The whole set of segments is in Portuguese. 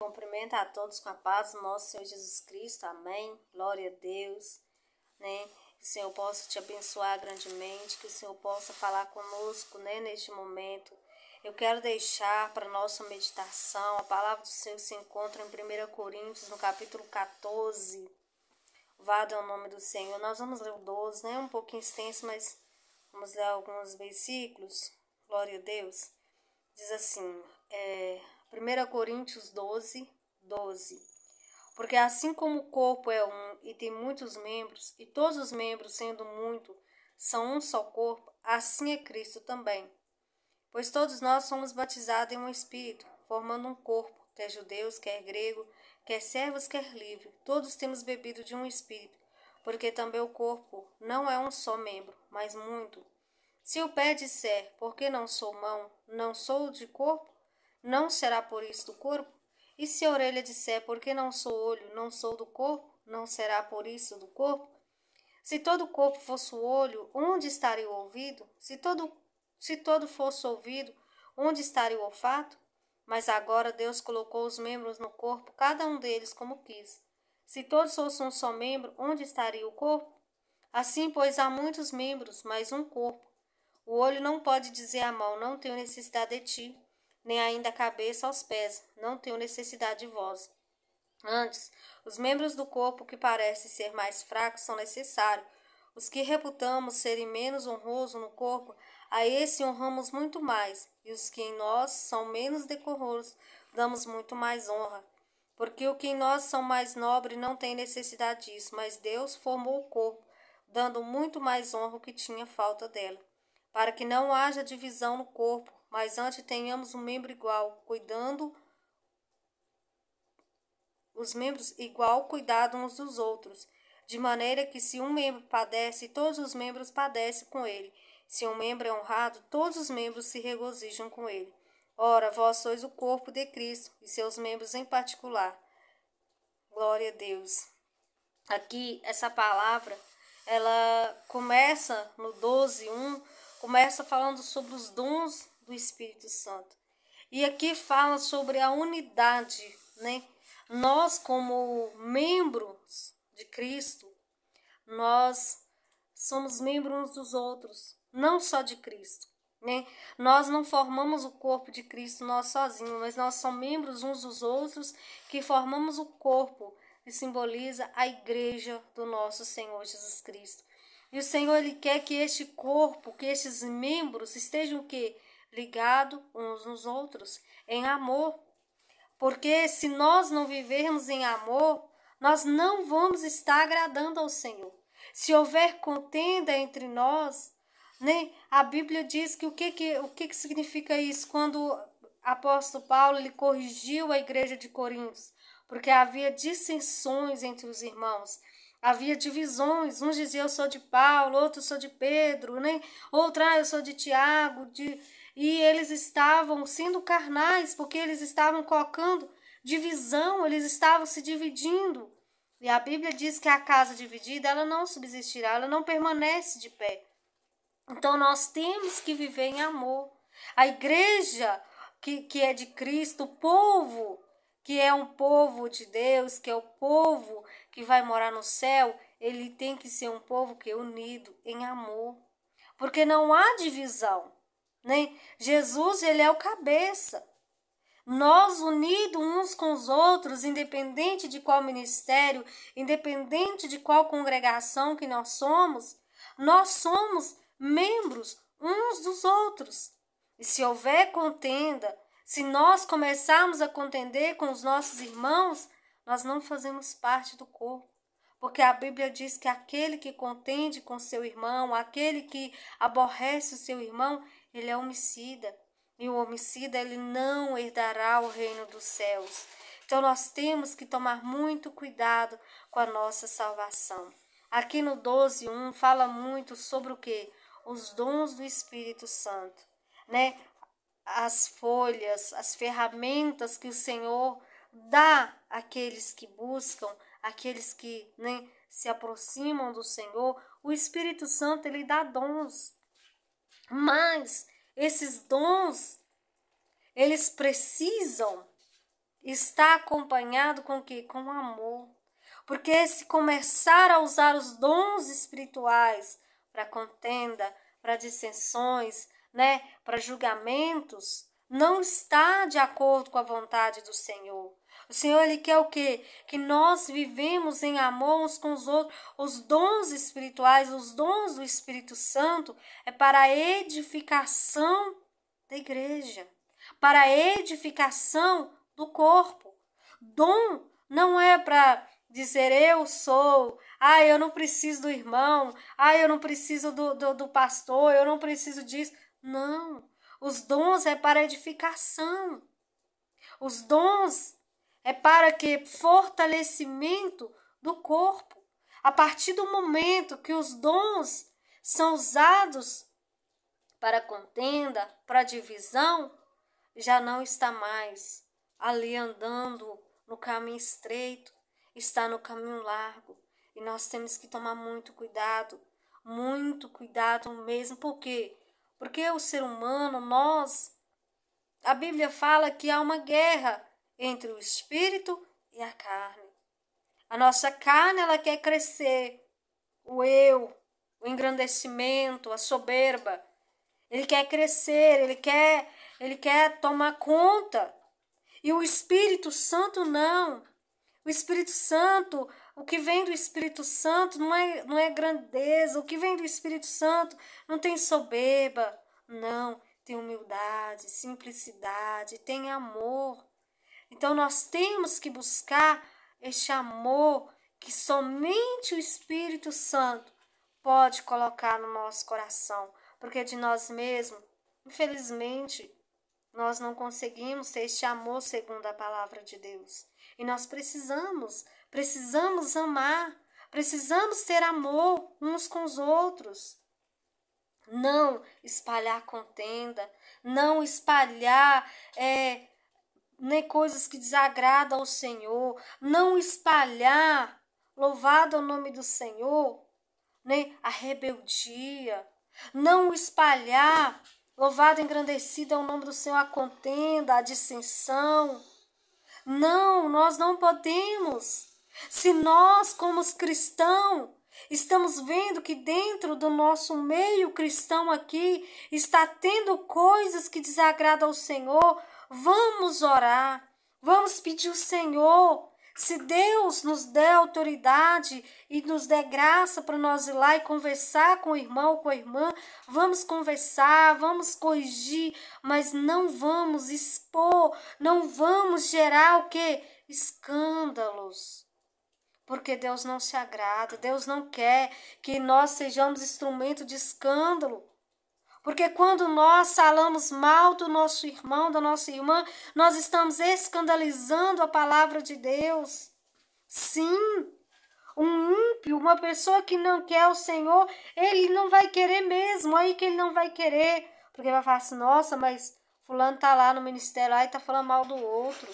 Cumprimento a todos com a paz do nosso Senhor Jesus Cristo, amém, glória a Deus, né, que o Senhor possa te abençoar grandemente, que o Senhor possa falar conosco, né, neste momento. Eu quero deixar para nossa meditação, a palavra do Senhor se encontra em 1 Coríntios, no capítulo 14, louvado é o nome do Senhor. Nós vamos ler o 12, né, um pouquinho extenso, mas vamos ler alguns versículos, glória a Deus. Diz assim, 1 Coríntios 12, 12. Porque assim como o corpo é um e tem muitos membros, e todos os membros, sendo muito, são um só corpo, assim é Cristo também. Pois todos nós somos batizados em um Espírito, formando um corpo, quer judeus, quer grego, quer servos, quer livre. Todos temos bebido de um Espírito, porque também o corpo não é um só membro, mas muito. Se o pé disser, porque não sou mão, não sou de corpo, não será por isso do corpo? E se a orelha disser, porque não sou olho, não sou do corpo, não será por isso do corpo? Se todo o corpo fosse o olho, onde estaria o ouvido? Se todo fosse o ouvido, onde estaria o olfato? Mas agora Deus colocou os membros no corpo, cada um deles como quis. Se todos fossem um só membro, onde estaria o corpo? Assim, pois, há muitos membros, mas um corpo. O olho não pode dizer à mão, não tenho necessidade de ti, nem ainda a cabeça aos pés, não tenho necessidade de vós. Antes, os membros do corpo que parecem ser mais fracos são necessários. Os que reputamos serem menos honrosos no corpo, a esse honramos muito mais, e os que em nós são menos decorosos, damos muito mais honra. Porque o que em nós são mais nobre não tem necessidade disso, mas Deus formou o corpo, dando muito mais honra ao que tinha falta dela, para que não haja divisão no corpo, mas antes tenhamos um membro igual, cuidando os membros igual cuidado uns dos outros, de maneira que se um membro padece, todos os membros padecem com ele. Se um membro é honrado, todos os membros se regozijam com ele. Ora, vós sois o corpo de Cristo, e seus membros em particular. Glória a Deus. Aqui, essa palavra, ela começa no 12:1, começa falando sobre os dons do Espírito Santo. E aqui fala sobre a unidade, né? Nós, como membros de Cristo, nós somos membros uns dos outros, não só de Cristo, né? Nós não formamos o corpo de Cristo nós sozinhos, mas nós somos membros uns dos outros que formamos o corpo que simboliza a igreja do nosso Senhor Jesus Cristo. E o Senhor, Ele quer que este corpo, que estes membros estejam o quê? Ligados uns nos outros, em amor. Porque se nós não vivermos em amor, nós não vamos estar agradando ao Senhor. Se houver contenda entre nós, né? A Bíblia diz que o que significa isso? Quando o apóstolo Paulo ele corrigiu a igreja de Coríntios, porque havia dissensões entre os irmãos. Havia divisões, uns diziam eu sou de Paulo, outros sou de Pedro, né? Outro, eu sou de Tiago, e eles estavam sendo carnais, porque eles estavam colocando divisão, eles estavam se dividindo. E a Bíblia diz que a casa dividida, ela não subsistirá, ela não permanece de pé. Então nós temos que viver em amor. A igreja que é de Cristo, o povo que é um povo de Deus, que é o povo que vai morar no céu, ele tem que ser um povo que é unido em amor. Porque não há divisão, né? Jesus, ele é o cabeça. Nós unidos uns com os outros, independente de qual ministério, independente de qual congregação que nós somos membros uns dos outros. E se houver contenda, se nós começarmos a contender com os nossos irmãos, nós não fazemos parte do corpo. Porque a Bíblia diz que aquele que contende com seu irmão, aquele que aborrece o seu irmão, ele é homicida. E o homicida, ele não herdará o reino dos céus. Então nós temos que tomar muito cuidado com a nossa salvação. Aqui no 12:1 fala muito sobre o quê? Os dons do Espírito Santo, né? As folhas, as ferramentas que o Senhor dá àqueles que buscam, àqueles que, né, se aproximam do Senhor. O Espírito Santo, ele dá dons. Mas esses dons, eles precisam está acompanhado com o quê? Com amor. Porque se começar a usar os dons espirituais para contenda, para dissensões, né, para julgamentos, não está de acordo com a vontade do Senhor. O Senhor, Ele quer o quê? Que nós vivemos em amor uns com os outros. Os dons espirituais, os dons do Espírito Santo é para a edificação da igreja, para a edificação do corpo. Dom não é para dizer eu sou, eu não preciso do irmão, eu não preciso do pastor, eu não preciso disso. Não, os dons é para edificação. Os dons é para que fortalecimento do corpo. A partir do momento que os dons são usados para contenda, para divisão, já não está mais ali andando no caminho estreito, está no caminho largo. E nós temos que tomar muito cuidado mesmo. Por quê? Porque o ser humano, a Bíblia fala que há uma guerra entre o espírito e a carne. A nossa carne, ela quer crescer, o eu, o engrandecimento, a soberba. Ele quer crescer, ele quer tomar conta. E o Espírito Santo não. O Espírito Santo, o que vem do Espírito Santo não é grandeza. O que vem do Espírito Santo não tem soberba, não. Tem humildade, simplicidade, tem amor. Então nós temos que buscar este amor que somente o Espírito Santo pode colocar no nosso coração. Porque de nós mesmos, infelizmente, nós não conseguimos ter este amor segundo a palavra de Deus. E nós precisamos amar, precisamos ter amor uns com os outros. Não espalhar contenda, não espalhar coisas que desagradam ao Senhor, não espalhar, louvado é o nome do Senhor, a rebeldia, não espalhar, louvado e engrandecido é o nome do Senhor, a contenda, a dissensão. Não, nós não podemos. Se nós, como os cristãos, estamos vendo que dentro do nosso meio cristão aqui está tendo coisas que desagradam ao Senhor, vamos orar, vamos pedir ao Senhor. Se Deus nos der autoridade e nos der graça para nós ir lá e conversar com o irmão ou com a irmã, vamos conversar, vamos corrigir, mas não vamos expor, não vamos gerar o quê? Escândalos. Porque Deus não se agrada, Deus não quer que nós sejamos instrumento de escândalo. Porque quando nós falamos mal do nosso irmão, da nossa irmã, nós estamos escandalizando a palavra de Deus. Sim, um ímpio, uma pessoa que não quer o Senhor, ele não vai querer mesmo, aí que ele não vai querer. Porque vai falar assim, nossa, mas fulano tá lá no ministério lá e tá falando mal do outro.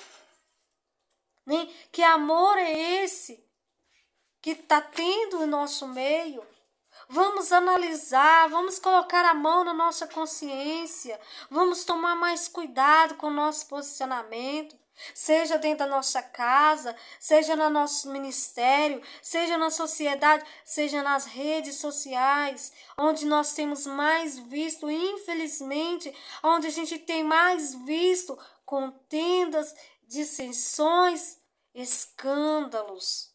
Que amor é esse que está tendo no nosso meio? Vamos analisar, vamos colocar a mão na nossa consciência, vamos tomar mais cuidado com o nosso posicionamento, seja dentro da nossa casa, seja no nosso ministério, seja na sociedade, seja nas redes sociais, onde nós temos mais visto, infelizmente, onde a gente tem mais visto contendas, dissensões, escândalos.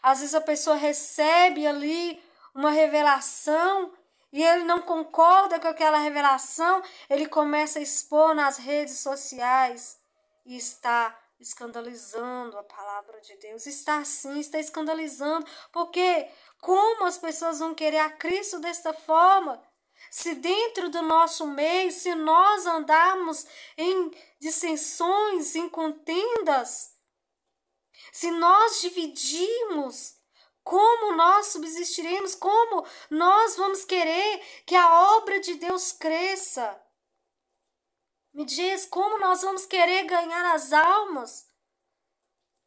Às vezes a pessoa recebe ali uma revelação e ele não concorda com aquela revelação, ele começa a expor nas redes sociais e está escandalizando a palavra de Deus. Está escandalizando, porque como as pessoas vão querer a Cristo desta forma? Se dentro do nosso meio, se nós andarmos em dissensões, em contendas, se nós dividirmos, como nós subsistiremos? Como nós vamos querer que a obra de Deus cresça? Me diz, como nós vamos querer ganhar as almas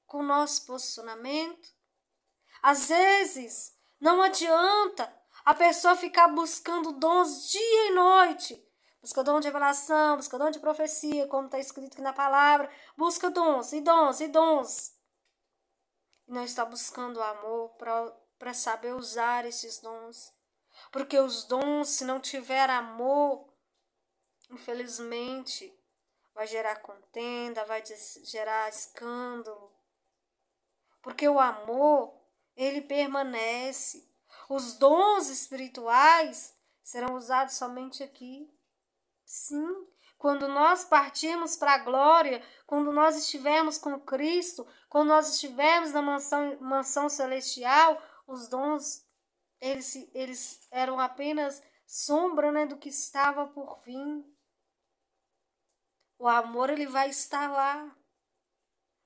com o nosso posicionamento? Às vezes, não adianta a pessoa ficar buscando dons dia e noite, Busca dom de revelação, busca dom de profecia, como está escrito aqui na palavra. Busca dons e dons e dons. E não está buscando amor para saber usar esses dons. Porque os dons, se não tiver amor, infelizmente, vai gerar contenda, vai gerar escândalo. Porque o amor, ele permanece. Os dons espirituais serão usados somente aqui. Sim, quando nós partirmos para a glória, quando nós estivermos com Cristo, quando nós estivermos na mansão celestial, os dons, eles eram apenas sombra, né, do que estava por vir. O amor, ele vai estar lá.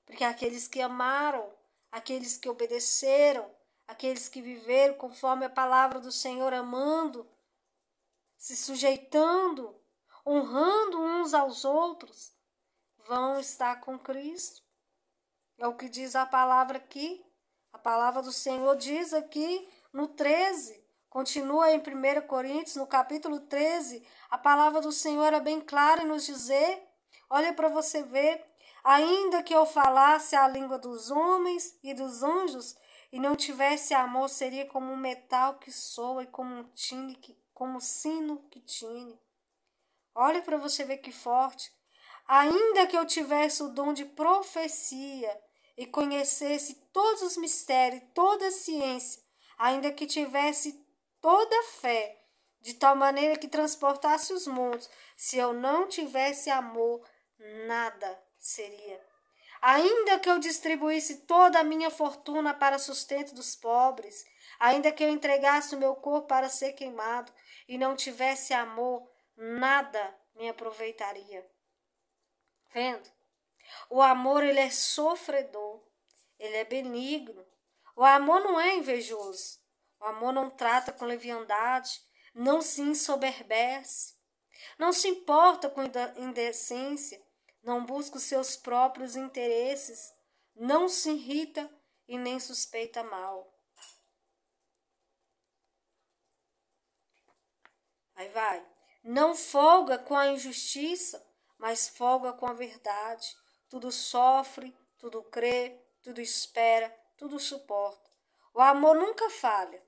Porque aqueles que amaram, aqueles que obedeceram, aqueles que viveram conforme a palavra do Senhor, amando, se sujeitando, honrando uns aos outros, vão estar com Cristo. É o que diz a palavra aqui. A palavra do Senhor diz aqui no 13. Continua em 1 Coríntios, no capítulo 13. A palavra do Senhor é bem clara em nos dizer. Olha para você ver. Ainda que eu falasse a língua dos homens e dos anjos e não tivesse amor, seria como um metal que soa e como um sino que tine. Olha para você ver que forte. Ainda que eu tivesse o dom de profecia e conhecesse todos os mistérios, toda a ciência, ainda que tivesse toda a fé, de tal maneira que transportasse os mundos, se eu não tivesse amor, nada seria. Ainda que eu distribuísse toda a minha fortuna para sustento dos pobres, ainda que eu entregasse o meu corpo para ser queimado e não tivesse amor, nada me aproveitaria. Vendo? O amor, ele é sofredor, ele é benigno. O amor não é invejoso. O amor não trata com leviandade, não se ensoberbece, não se importa com indecência, não busca os seus próprios interesses, não se irrita e nem suspeita mal. Aí vai. Não folga com a injustiça, mas folga com a verdade. Tudo sofre, tudo crê, tudo espera, tudo suporta. O amor nunca falha,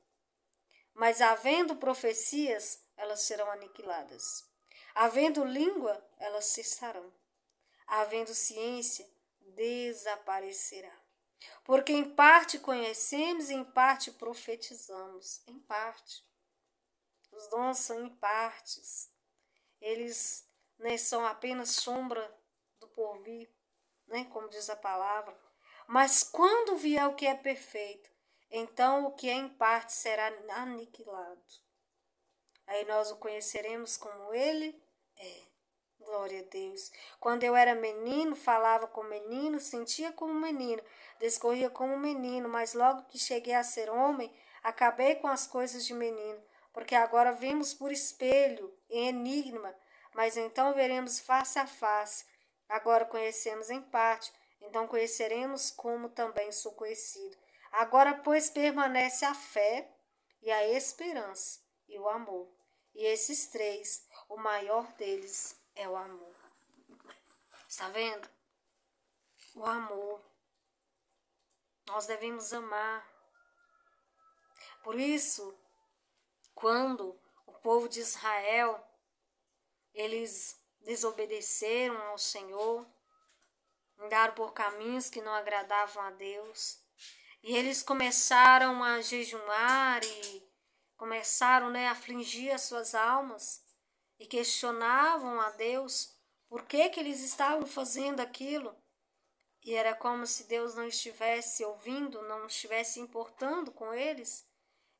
mas havendo profecias, elas serão aniquiladas. Havendo língua, elas cessarão. Havendo ciência, desaparecerá. Porque em parte conhecemos e em parte profetizamos. Em parte. Os dons são em partes. Eles, né, são apenas sombra do porvir, né, como diz a palavra. Mas quando vier o que é perfeito, então o que é em parte será aniquilado. Aí nós o conheceremos como ele é. Glória a Deus. Quando eu era menino, falava como menino, sentia como menino, discorria como menino, mas logo que cheguei a ser homem, acabei com as coisas de menino, porque agora vemos por espelho, em enigma, mas então veremos face a face. Agora conhecemos em parte, então conheceremos como também sou conhecido. Agora, pois, permanece a fé e a esperança e o amor. E esses três, o maior deles é o amor. Está vendo? O amor. Nós devemos amar. Por isso, quando o povo de Israel, eles desobedeceram ao Senhor, andaram por caminhos que não agradavam a Deus, e eles começaram a jejuar e começaram, né, a afligir as suas almas e questionavam a Deus por que eles estavam fazendo aquilo. E era como se Deus não estivesse ouvindo, não estivesse importando com eles.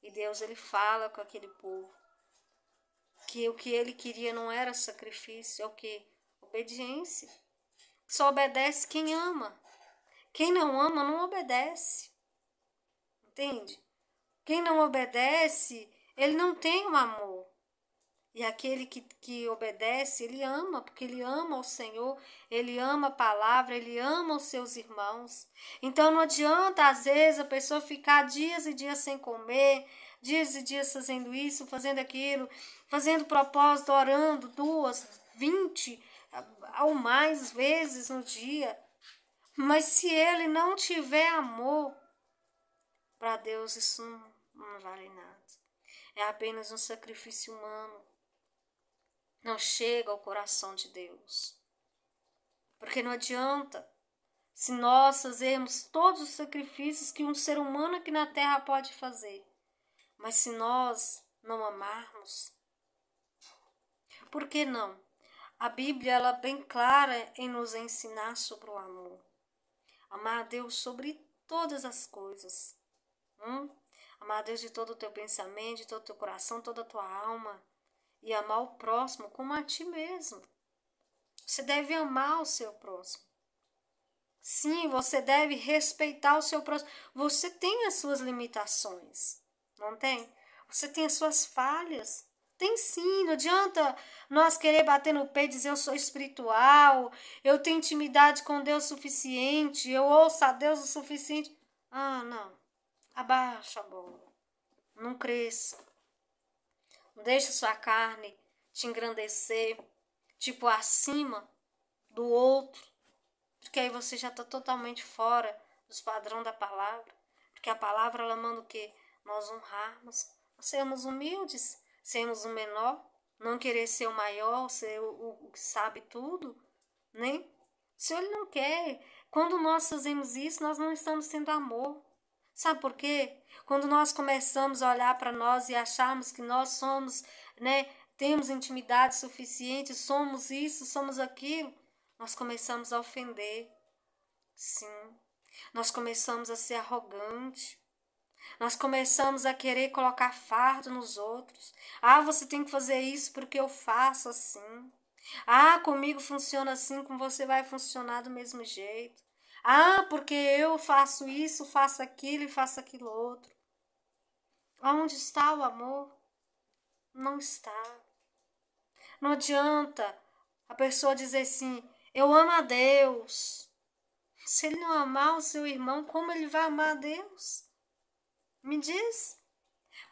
E Deus, ele fala com aquele povo que o que ele queria não era sacrifício, é o que? Obediência. Só obedece quem ama. Quem não ama não obedece. Entende? Quem não obedece, ele não tem um amor. E aquele que obedece, ele ama, porque ele ama o Senhor, ele ama a palavra, ele ama os seus irmãos. Então não adianta, às vezes, a pessoa ficar dias e dias sem comer, dias e dias fazendo isso, fazendo aquilo, fazendo propósito, orando 2, 20 ou mais vezes no dia. Mas se ele não tiver amor, para Deus isso não vale nada. É apenas um sacrifício humano. Não chega ao coração de Deus. Porque não adianta se nós fazermos todos os sacrifícios que um ser humano aqui na terra pode fazer. Mas se nós não amarmos, por que não? A Bíblia ela é bem clara em nos ensinar sobre o amor. Amar a Deus sobre todas as coisas. Amar a Deus de todo o teu pensamento, de todo o teu coração, toda a tua alma. E amar o próximo como a ti mesmo. Você deve amar o seu próximo. Sim, você deve respeitar o seu próximo. Você tem as suas limitações, não tem? Você tem as suas falhas. Tem sim, não adianta nós querer bater no peito e dizer eu sou espiritual, eu tenho intimidade com Deus o suficiente, eu ouço a Deus o suficiente. Ah, não. Abaixa a bola. Não cresça. Não deixe sua carne te engrandecer, tipo acima do outro. Porque aí você já está totalmente fora dos padrões da palavra. Porque a palavra ela manda o quê? Nós honrarmos, sermos humildes, sermos o menor, não querer ser o maior, ser o que sabe tudo, né? O Senhor ele não quer. Quando nós fazemos isso, nós não estamos tendo amor. Sabe por quê? Quando nós começamos a olhar para nós e acharmos que nós somos, né, temos intimidade suficiente, somos isso, somos aquilo, nós começamos a ofender. Sim. Nós começamos a ser arrogante. Nós começamos a querer colocar fardo nos outros. Ah, você tem que fazer isso porque eu faço assim. Ah, comigo funciona assim, com você vai funcionar do mesmo jeito. Ah, porque eu faço isso, faço aquilo e faço aquilo outro. Onde está o amor? Não está. Não adianta a pessoa dizer assim, eu amo a Deus. Se ele não amar o seu irmão, como ele vai amar a Deus? Me diz.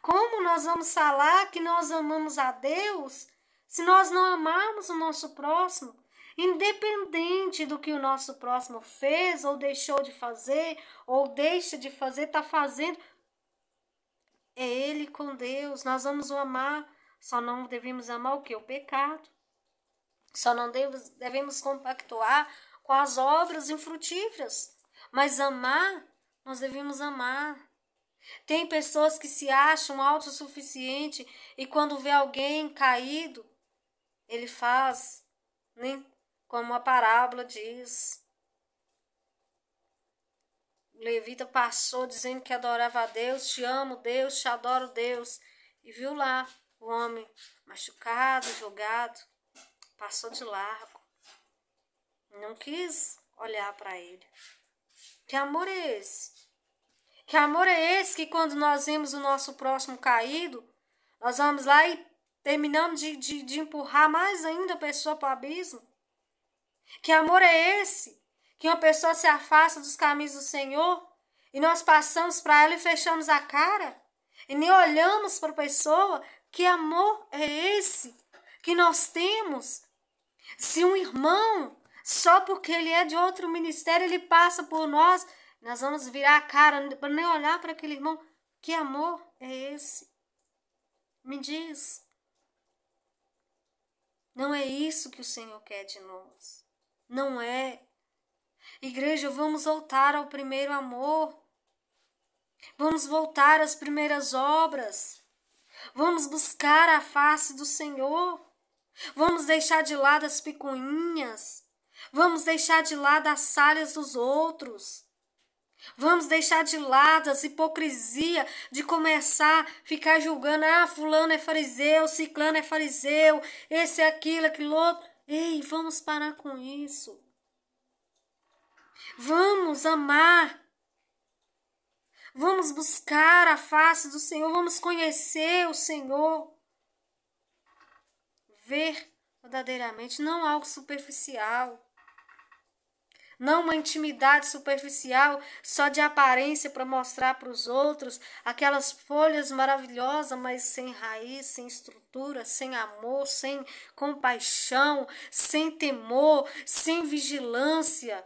Como nós vamos falar que nós amamos a Deus se nós não amarmos o nosso próximo? Independente do que o nosso próximo fez ou deixou de fazer, ou deixa de fazer, está fazendo. É ele com Deus. Nós vamos o amar. Só não devemos amar o quê? O pecado. Só não devemos compactuar com as obras infrutíferas. Mas amar, nós devemos amar. Tem pessoas que se acham autossuficientes e quando vê alguém caído, ele faz, né? Como a parábola diz. O levita passou dizendo que adorava a Deus, te amo Deus, te adoro Deus. E viu lá o homem machucado, jogado, passou de largo. Não quis olhar para ele. Que amor é esse? Que amor é esse que quando nós vemos o nosso próximo caído, nós vamos lá e terminamos de empurrar mais ainda a pessoa para o abismo? Que amor é esse? Que uma pessoa se afasta dos caminhos do Senhor e nós passamos para ela e fechamos a cara e nem olhamos para a pessoa? Que amor é esse que nós temos? Se um irmão, só porque ele é de outro ministério, ele passa por nós vamos virar a cara para nem olhar para aquele irmão. Que amor é esse? Me diz. Não é isso que o Senhor quer de nós. Não é. Igreja, vamos voltar ao primeiro amor. Vamos voltar às primeiras obras. Vamos buscar a face do Senhor. Vamos deixar de lado as picuinhas. Vamos deixar de lado as falhas dos outros. Vamos deixar de lado as hipocrisia de começar a ficar julgando. Ah, fulano é fariseu, ciclano é fariseu, esse é aquilo, aquilo outro. Ei, vamos parar com isso. Vamos amar. Vamos buscar a face do Senhor. Vamos conhecer o Senhor. Verdadeiramente, não algo superficial. Não uma intimidade superficial, só de aparência para mostrar para os outros aquelas folhas maravilhosas, mas sem raiz, sem estrutura, sem amor, sem compaixão, sem temor, sem vigilância.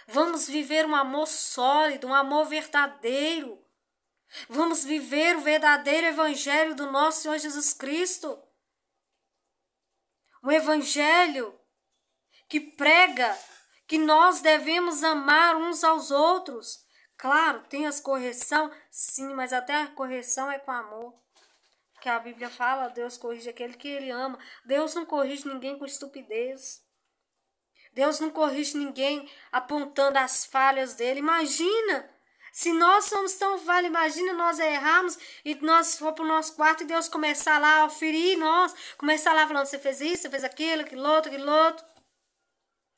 Vamos viver um amor sólido, um amor verdadeiro. Vamos viver o verdadeiro evangelho do nosso Senhor Jesus Cristo. Um evangelho que prega que nós devemos amar uns aos outros. Claro, tem as correções, sim, mas até a correção é com amor. Que a Bíblia fala, Deus corrige aquele que Ele ama. Deus não corrige ninguém com estupidez. Deus não corrige ninguém apontando as falhas dele. Imagina, se nós somos tão falhos, imagina nós errarmos e nós for para o nosso quarto e Deus começar lá a ferir nós, começar lá falando, você fez isso, você fez aquilo, aquilo outro.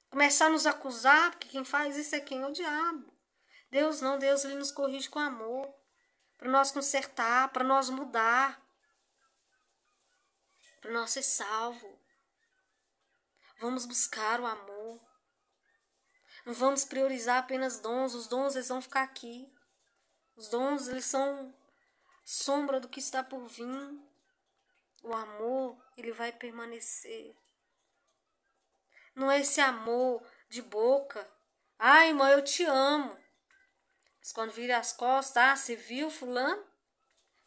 Começar a nos acusar, porque quem faz isso é quem? É o diabo. Deus não, Deus ele nos corrige com amor, para nós consertar, para nós mudar, para nós ser salvo. Vamos buscar o amor. Não vamos priorizar apenas dons. Os dons eles vão ficar aqui. Os dons eles são sombra do que está por vir. O amor ele vai permanecer. Não é esse amor de boca. Ai, irmã, eu te amo. Mas quando vira as costas, você viu fulano?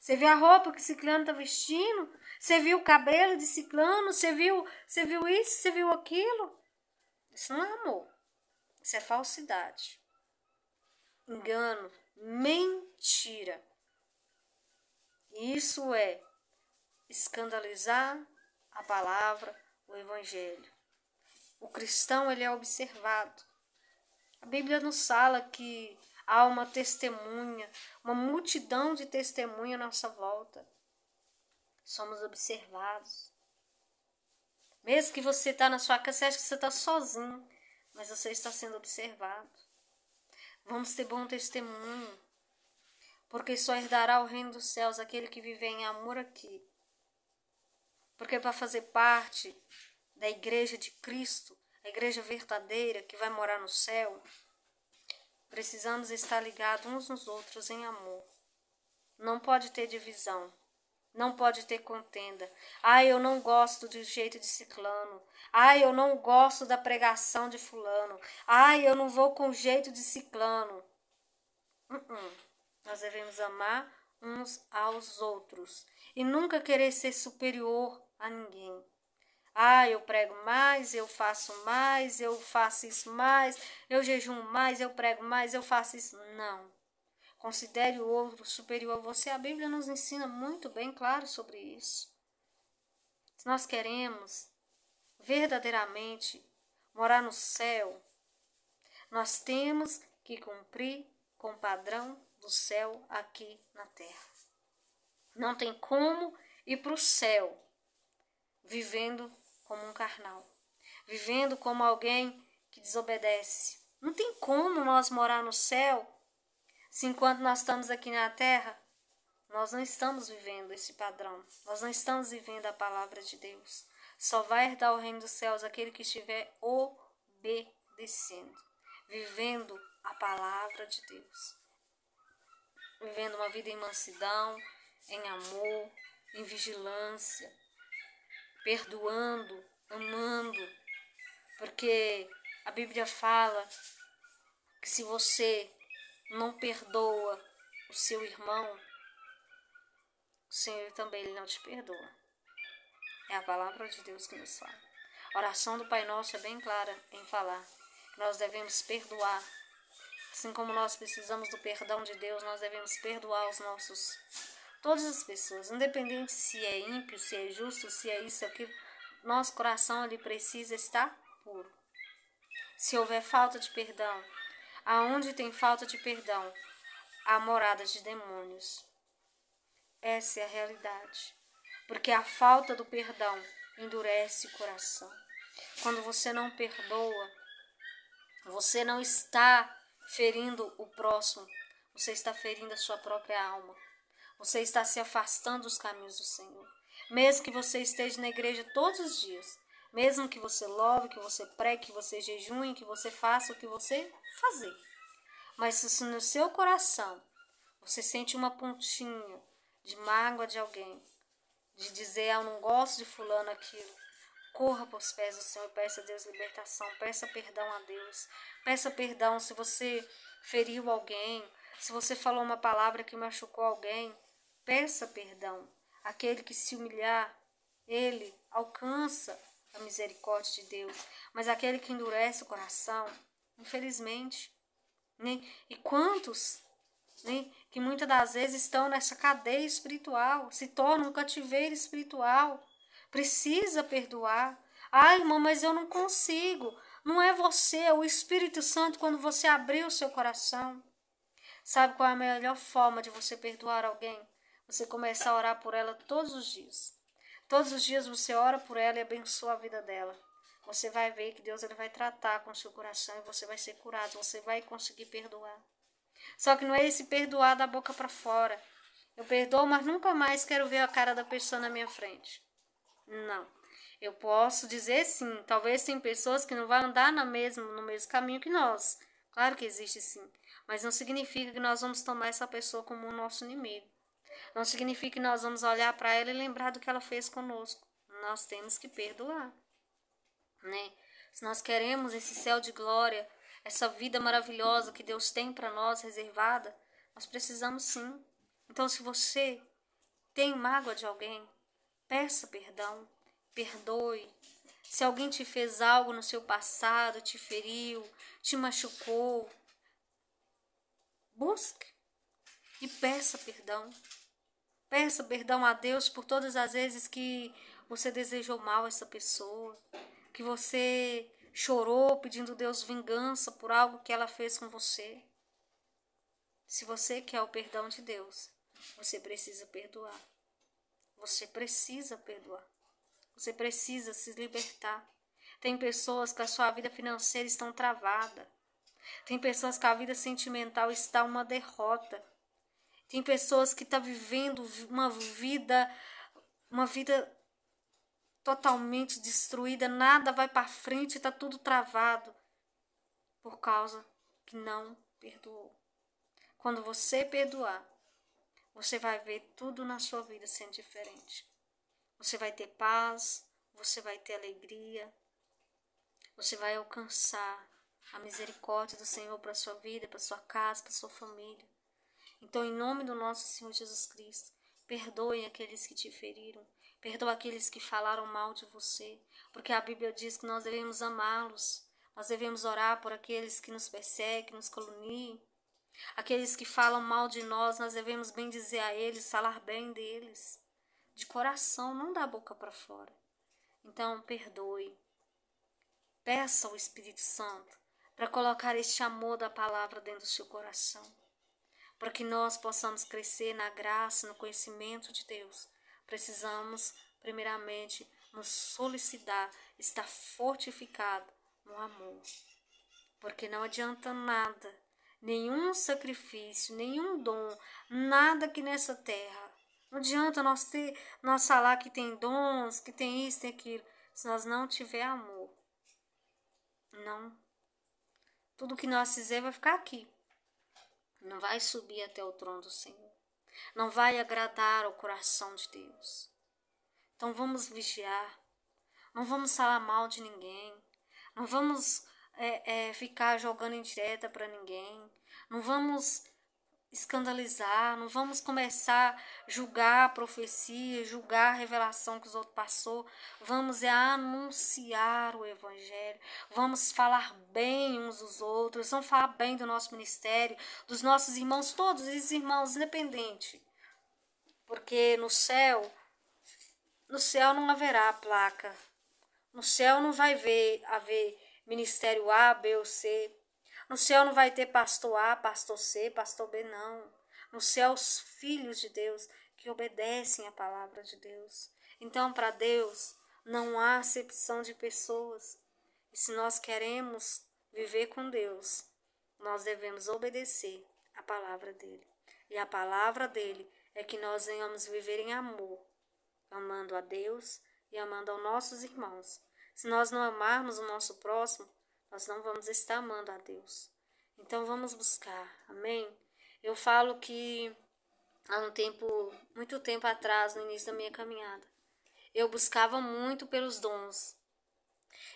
Você viu a roupa que ciclano está vestindo? Você viu o cabelo de ciclano? Você viu isso? Você viu aquilo? Isso não é amor. Isso é falsidade. Engano. Mentira. Isso é escandalizar a palavra, o evangelho. O cristão ele é observado. A Bíblia nos fala que há uma testemunha, uma multidão de testemunha à nossa volta. Somos observados. Mesmo que você está na sua casa, você acha que você está sozinho, mas você está sendo observado. Vamos ter bom testemunho, porque só herdará o reino dos céus aquele que vive em amor aqui. Porque para fazer parte da igreja de Cristo, a igreja verdadeira que vai morar no céu, precisamos estar ligados uns nos outros em amor. Não pode ter divisão. Não pode ter contenda. Ai, eu não gosto do jeito de ciclano. Ai, eu não gosto da pregação de fulano. Ai, eu não vou com o jeito de ciclano. Nós devemos amar uns aos outros. E nunca querer ser superior a ninguém. Ah, eu prego mais, eu faço isso mais, eu jejuo mais, eu prego mais, eu faço isso. Não. Considere o outro superior a você. A Bíblia nos ensina muito bem claro sobre isso. Se nós queremos verdadeiramente morar no céu, nós temos que cumprir com o padrão do céu aqui na terra. Não tem como ir para o céu vivendo como um carnal, vivendo como alguém que desobedece. Não tem como nós morar no céu se enquanto nós estamos aqui na terra, nós não estamos vivendo esse padrão. Nós não estamos vivendo a palavra de Deus. Só vai herdar o reino dos céus aquele que estiver obedecendo, vivendo a palavra de Deus. Vivendo uma vida em mansidão, em amor, em vigilância, perdoando, amando. Porque a Bíblia fala que se você não perdoa o seu irmão, o Senhor também ele não te perdoa. É a palavra de Deus que nos fala. A oração do Pai Nosso é bem clara em falar que nós devemos perdoar. Assim como nós precisamos do perdão de Deus, nós devemos perdoar todas as pessoas, independente se é ímpio, se é justo, se é isso, aquilo. Nosso coração ele precisa estar puro. Se houver falta de perdão, aonde tem falta de perdão, há morada de demônios. Essa é a realidade. Porque a falta do perdão endurece o coração. Quando você não perdoa, você não está ferindo o próximo, você está ferindo a sua própria alma. Você está se afastando dos caminhos do Senhor. Mesmo que você esteja na igreja todos os dias, Mesmo que você louve, que você pregue, que você jejue, que você faça o que você fazer. Mas se no seu coração você sente uma pontinha de mágoa de alguém, de dizer, eu não gosto de fulano aquilo, corra para os pés do Senhor e peça a Deus libertação, peça perdão a Deus, peça perdão se você feriu alguém, se você falou uma palavra que machucou alguém, peça perdão. Aquele que se humilhar, ele alcança a misericórdia de Deus, mas aquele que endurece o coração, infelizmente, né? E quantos, né, que muitas das vezes estão nessa cadeia espiritual, se tornam um cativeiro espiritual, precisa perdoar. Ai, irmão, mas eu não consigo. Não é você, é o Espírito Santo quando você abrir o seu coração. Sabe qual é a melhor forma de você perdoar alguém? Você começar a orar por ela todos os dias. Todos os dias você ora por ela e abençoa a vida dela. Você vai ver que Deus ele vai tratar com o seu coração e você vai ser curado. Você vai conseguir perdoar. Só que não é esse perdoar da boca para fora. Eu perdoo, mas nunca mais quero ver a cara da pessoa na minha frente. Não. Eu posso dizer sim. Talvez tem pessoas que não vão andar no mesmo caminho que nós. Claro que existe sim. Mas não significa que nós vamos tomar essa pessoa como o nosso inimigo. Não significa que nós vamos olhar para ela e lembrar do que ela fez conosco. Nós temos que perdoar, né? Se nós queremos esse céu de glória, essa vida maravilhosa que Deus tem para nós reservada, nós precisamos sim. Então, se você tem mágoa de alguém, peça perdão, perdoe. Se alguém te fez algo no seu passado, te feriu, te machucou, busque e peça perdão. Peça perdão a Deus por todas as vezes que você desejou mal a essa pessoa, que você chorou pedindo a Deus vingança por algo que ela fez com você. Se você quer o perdão de Deus, você precisa perdoar. Você precisa perdoar. Você precisa se libertar. Tem pessoas que a sua vida financeira está travada. Tem pessoas que a vida sentimental está uma derrota. Tem pessoas que estão vivendo uma vida totalmente destruída, nada vai para frente, está tudo travado por causa que não perdoou. Quando você perdoar, você vai ver tudo na sua vida sendo diferente. Você vai ter paz, você vai ter alegria, você vai alcançar a misericórdia do Senhor para a sua vida, para a sua casa, para a sua família. Então, em nome do nosso Senhor Jesus Cristo, perdoe aqueles que te feriram, perdoe aqueles que falaram mal de você, porque a Bíblia diz que nós devemos amá-los, nós devemos orar por aqueles que nos perseguem, nos caluniam, aqueles que falam mal de nós devemos bem dizer a eles, falar bem deles, de coração, não da boca para fora. Então, perdoe, peça ao Espírito Santo para colocar este amor da palavra dentro do seu coração, para que nós possamos crescer na graça, no conhecimento de Deus. Precisamos, primeiramente, nos solicitar, estar fortificado no amor. Porque não adianta nada, nenhum sacrifício, nenhum dom, nada aqui nessa terra. Não adianta nós falar que tem dons, que tem isso, tem aquilo, se nós não tiver amor. Não. Tudo que nós fizermos vai ficar aqui. Não vai subir até o trono do Senhor. Não vai agradar ao coração de Deus. Então vamos vigiar. Não vamos falar mal de ninguém. Não vamos ficar jogando indireta para ninguém. Não vamos escandalizar. Não vamos começar a julgar a profecia, julgar a revelação que os outros passou. Vamos anunciar o Evangelho. Vamos falar bem uns dos outros. Vamos falar bem do nosso ministério, dos nossos irmãos, todos esses irmãos, independente. Porque no céu não haverá placa. No céu não vai haver ministério A, B ou C. No céu não vai ter pastor A, pastor C, pastor B, não. No céu, os filhos de Deus que obedecem à palavra de Deus. Então, para Deus, não há acepção de pessoas. E se nós queremos viver com Deus, nós devemos obedecer à palavra dele. E a palavra dele é que nós venhamos viver em amor, amando a Deus e amando aos nossos irmãos, Se nós não amarmos o nosso próximo, nós não vamos estar amando a Deus. Então vamos buscar, amém? Eu falo que há muito tempo atrás, no início da minha caminhada, eu buscava muito pelos dons.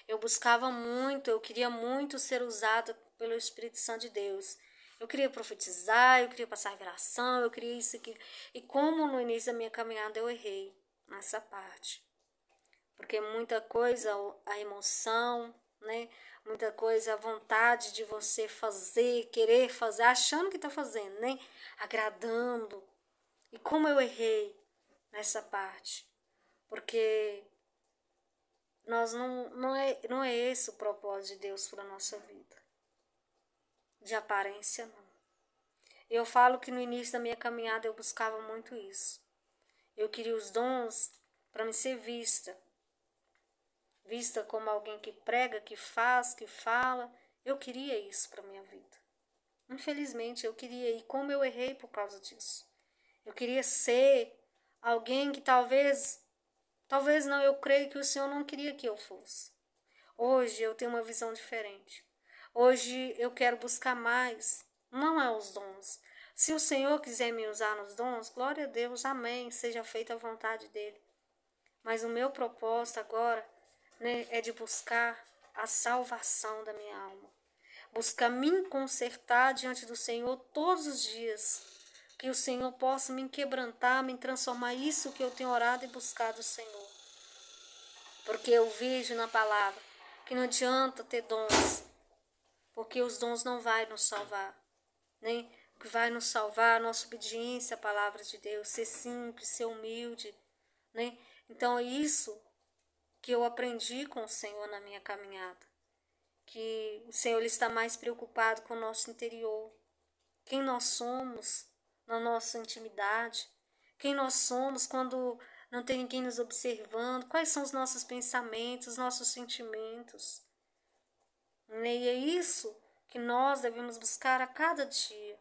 Eu buscava muito, eu queria muito ser usada pelo Espírito Santo de Deus. Eu queria profetizar, eu queria passar revelação, eu queria isso aqui. E como no início da minha caminhada eu errei nessa parte. Porque muita coisa, a emoção, né? Muita coisa, a vontade de você fazer, querer fazer, achando que está fazendo, né? Agradando. E como eu errei nessa parte. Porque não é esse o propósito de Deus para a nossa vida. De aparência, não. Eu falo que no início da minha caminhada eu buscava muito isso. Eu queria os dons para me ser vista. Vista como alguém que prega, que faz, que fala. Eu queria isso para minha vida. Infelizmente eu queria, e como eu errei por causa disso. Eu queria ser alguém que talvez não, eu creio que o Senhor não queria que eu fosse. Hoje eu tenho uma visão diferente. Hoje eu quero buscar mais, não é os dons. Se o Senhor quiser me usar nos dons, glória a Deus, amém, seja feita a vontade dEle. Mas o meu propósito agora, né, é de buscar a salvação da minha alma. Buscar me consertar diante do Senhor todos os dias. Que o Senhor possa me quebrantar, me transformar isso que eu tenho orado e buscado do Senhor. Porque eu vejo na palavra que não adianta ter dons, porque os dons não vão nos salvar, né? O que vai nos salvar é a nossa obediência à palavra de Deus, ser simples, ser humilde, né? Então é isso que eu aprendi com o Senhor na minha caminhada, que o Senhor ele está mais preocupado com o nosso interior, quem nós somos na nossa intimidade, quem nós somos quando não tem ninguém nos observando, quais são os nossos pensamentos, os nossos sentimentos. E é isso que nós devemos buscar a cada dia.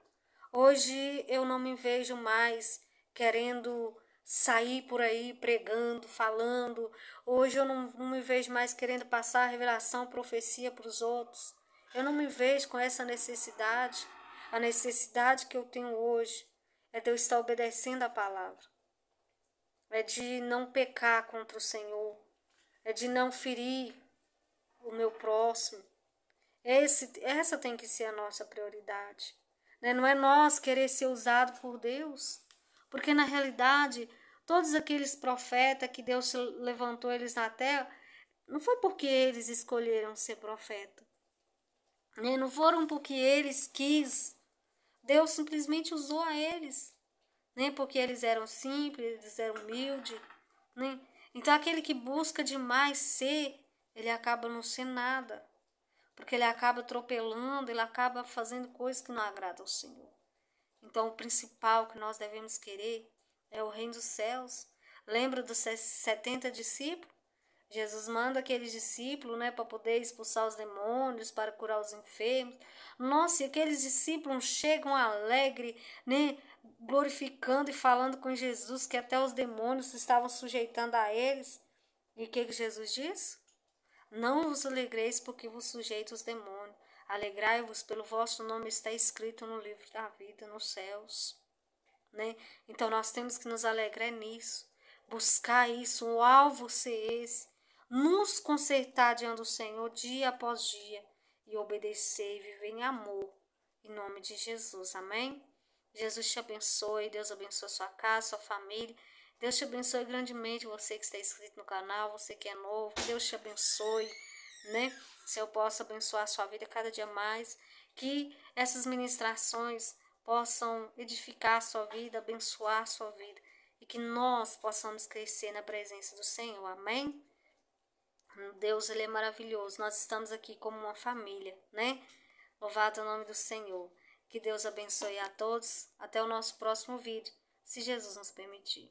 Hoje eu não me vejo mais querendo sair por aí pregando, falando. Hoje eu não me vejo mais querendo passar revelação, profecia para os outros. Eu não me vejo com essa necessidade. A necessidade que eu tenho hoje é de eu estar obedecendo a palavra. É de não pecar contra o Senhor. É de não ferir o meu próximo. Essa tem que ser a nossa prioridade. Né? Não é nós querer ser usado por Deus. Porque na realidade, todos aqueles profetas que Deus levantou eles na terra, não foi porque eles escolheram ser profeta. Né? Não foram porque eles quis. Deus simplesmente usou a eles. Né? Porque eles eram simples, eles eram humildes. Né? Então aquele que busca demais ser, ele acaba não sendo nada. Porque ele acaba atropelando, ele acaba fazendo coisas que não agradam ao Senhor. Então, o principal que nós devemos querer é o reino dos céus. Lembra dos 70 discípulos? Jesus manda aqueles discípulos, né, para poder expulsar os demônios, para curar os enfermos. Nossa, e aqueles discípulos chegam alegres, né, glorificando e falando com Jesus, que até os demônios estavam sujeitando a eles. E o que Jesus diz? Não vos alegreis porque vos sujeito os demônios. Alegrai-vos pelo vosso nome está escrito no livro da vida nos céus. Né? Então nós temos que nos alegrar nisso. Buscar isso, o alvo ser esse. Nos consertar diante do Senhor dia após dia. E obedecer e viver em amor. Em nome de Jesus. Amém? Jesus te abençoe. Deus abençoe a sua casa, sua família. Deus te abençoe grandemente, você que está inscrito no canal, você que é novo. Deus te abençoe, né? Se eu posso abençoar a sua vida cada dia mais. Que essas ministrações possam edificar a sua vida, abençoar a sua vida. E que nós possamos crescer na presença do Senhor. Amém? Deus, Ele é maravilhoso. Nós estamos aqui como uma família, né? Louvado é o nome do Senhor. Que Deus abençoe a todos. Até o nosso próximo vídeo, se Jesus nos permitir.